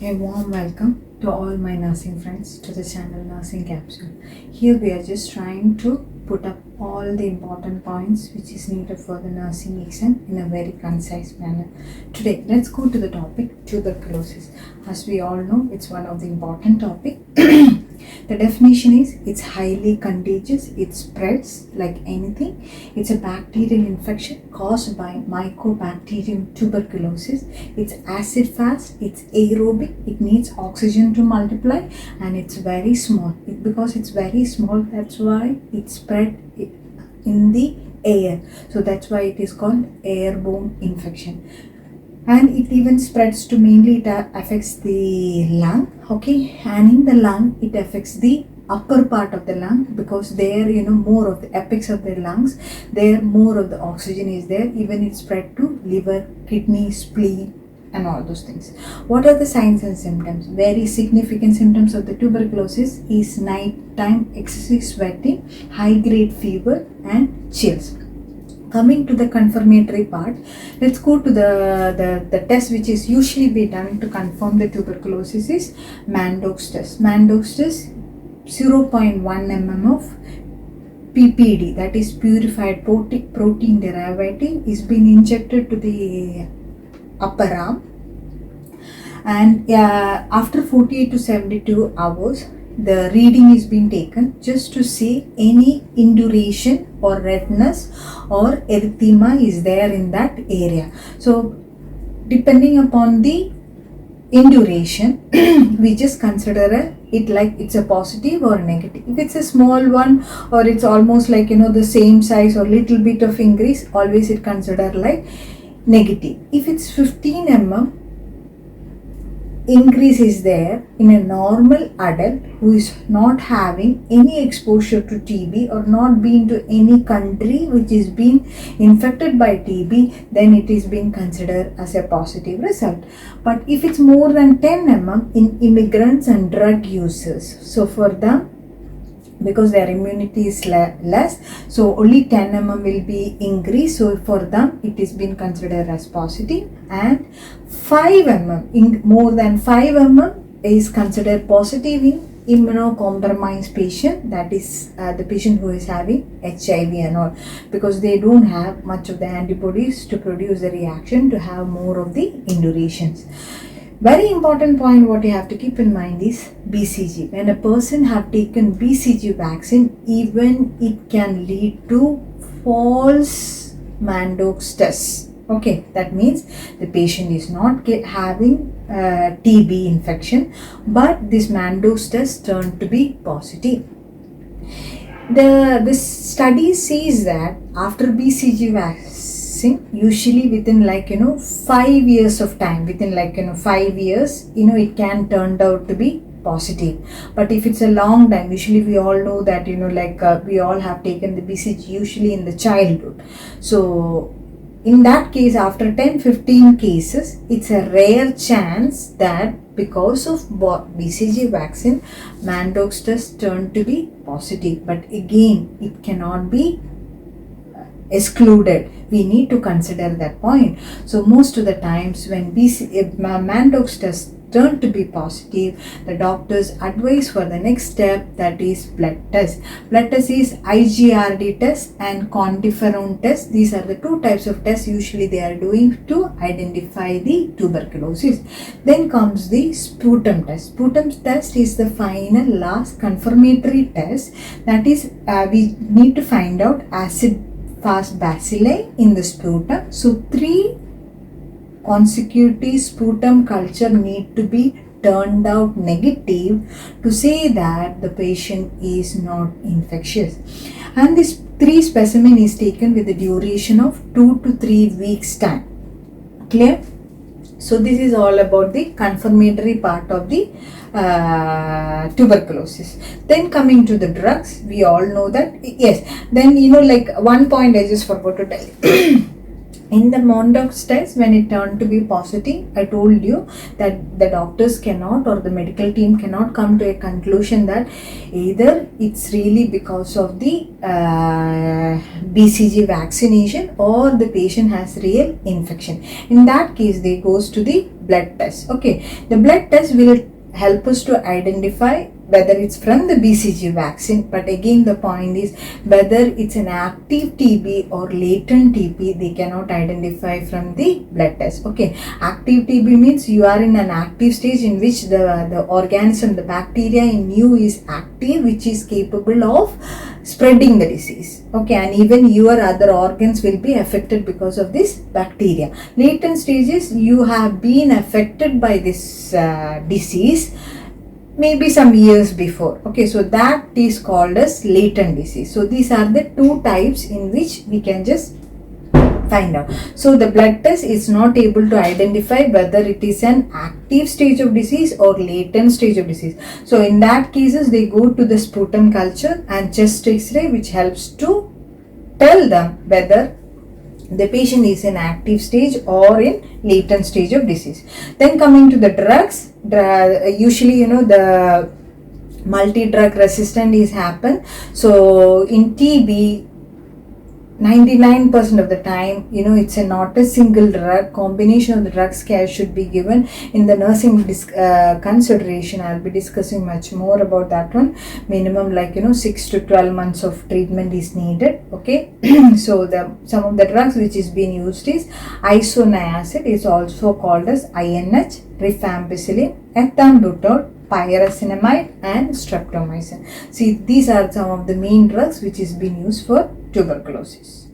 A warm welcome to all my nursing friends to the channel Nursing Capsule. Here we are just trying to put up all the important points which is needed for the nursing exam in a very concise manner. Today, let's go to the topic tuberculosis. As we all know, it's one of the important topics. The definition is it's highly contagious, it spreads like anything. It's a bacterial infection caused by Mycobacterium tuberculosis. It's acid fast, it's aerobic, it needs oxygen to multiply, and it's very small. Because it's very small, that's why it spread in the air. So that's why it is called airborne infection. And it even spreads to mainly it affects the lung, okay, and in the lung it affects the upper part of the lung, because there more of the apex of the lungs, there more of the oxygen is there. Even it spread to liver, kidney, spleen and all those things. What are the signs and symptoms? Very significant symptoms of the tuberculosis is nighttime excessive sweating, high grade fever and chills. Coming to the confirmatory part, let's go to the test which is usually be done to confirm the tuberculosis is Mantoux test. Mantoux test, 0.1 mm of PPD, that is purified protein derivative, is being injected to the upper arm, and after 48 to 72 hours the reading is being taken just to see any induration or redness or erythema is there in that area. So depending upon the induration we just consider it like it's a positive or negative. If it's a small one or it's almost like the same size or little bit of increase, always it consider like negative. If it's 15 mm increase is there in a normal adult who is not having any exposure to TB or not been to any country which is being infected by TB, then it is being considered as a positive result. But if it's more than 10 mm in immigrants and drug users, so for them, because their immunity is less, so only 10 mm will be increased, so for them it is being considered as positive. And 5 mm, more than 5 mm is considered positive in immunocompromised patient, that is the patient who is having HIV and all, because they don't have much of the antibodies to produce the reaction to have more of the indurations. Very important point what you have to keep in mind is BCG. When a person have taken BCG vaccine, even it can lead to false Mantoux test. Okay, that means the patient is not having TB infection, but this Mantoux test turned to be positive. The study says that after BCG vaccine, usually within 5 years of time, within 5 years, it can turn out to be positive. But if it's a long time, usually we all know that we all have taken the BCG usually in the childhood. So in that case, after 10-15 cases, it's a rare chance that because of BCG vaccine, Mantoux test turned to be positive. But again, it cannot be excluded. We need to consider that point. So most of the times when Mantoux test turn to be positive, the doctors advise for the next step, that is blood test. Blood test is IgRD test and quantiferon test. These are the two types of tests usually they are doing to identify the tuberculosis. Then comes the sputum test. Sputum test is the final last confirmatory test, that is we need to find out acid fast bacilli in the sputum. So 3 consecutive sputum culture need to be turned out negative to say that the patient is not infectious. And this 3 specimen is taken with a duration of 2 to 3 weeks time. Clear? So this is all about the confirmatory part of the tuberculosis. Then coming to the drugs, we all know that, yes, then one point I just forgot to tell you. In the Mondox test, when it turned to be positive, I told you that the doctors cannot, or the medical team cannot come to a conclusion that either it's really because of the BCG vaccination or the patient has real infection. In that case, they goes to the blood test. Okay, the blood test will help us to identify whether it's from the BCG vaccine, but again the point is whether it's an active TB or latent TB, they cannot identify from the blood test. Okay, active TB means you are in an active stage in which the organism, the bacteria in you is active, which is capable of spreading the disease. Okay, and even your other organs will be affected because of this bacteria. Latent stages, you have been affected by this disease maybe some years before. Okay, so that is called as latent disease. So these are the two types in which we can just find out. So the blood test is not able to identify whether it is an active stage of disease or latent stage of disease. So in that cases, they go to the sputum culture and chest x-ray, which helps to tell them whether the patient is in active stage or in latent stage of disease. Then coming to the drugs, usually the multi-drug resistant is happen. So in TB, 99% of the time, it's not a single drug. Combination of the drugs care should be given. In the nursing consideration, I'll be discussing much more about that one. Minimum 6 to 12 months of treatment is needed. Okay, so some of the drugs which is being used is isoniazid, is also called as INH, rifampicillin, ethambutol, pyrazinamide and streptomycin. See, these are some of the main drugs which is being used for tuberculosis.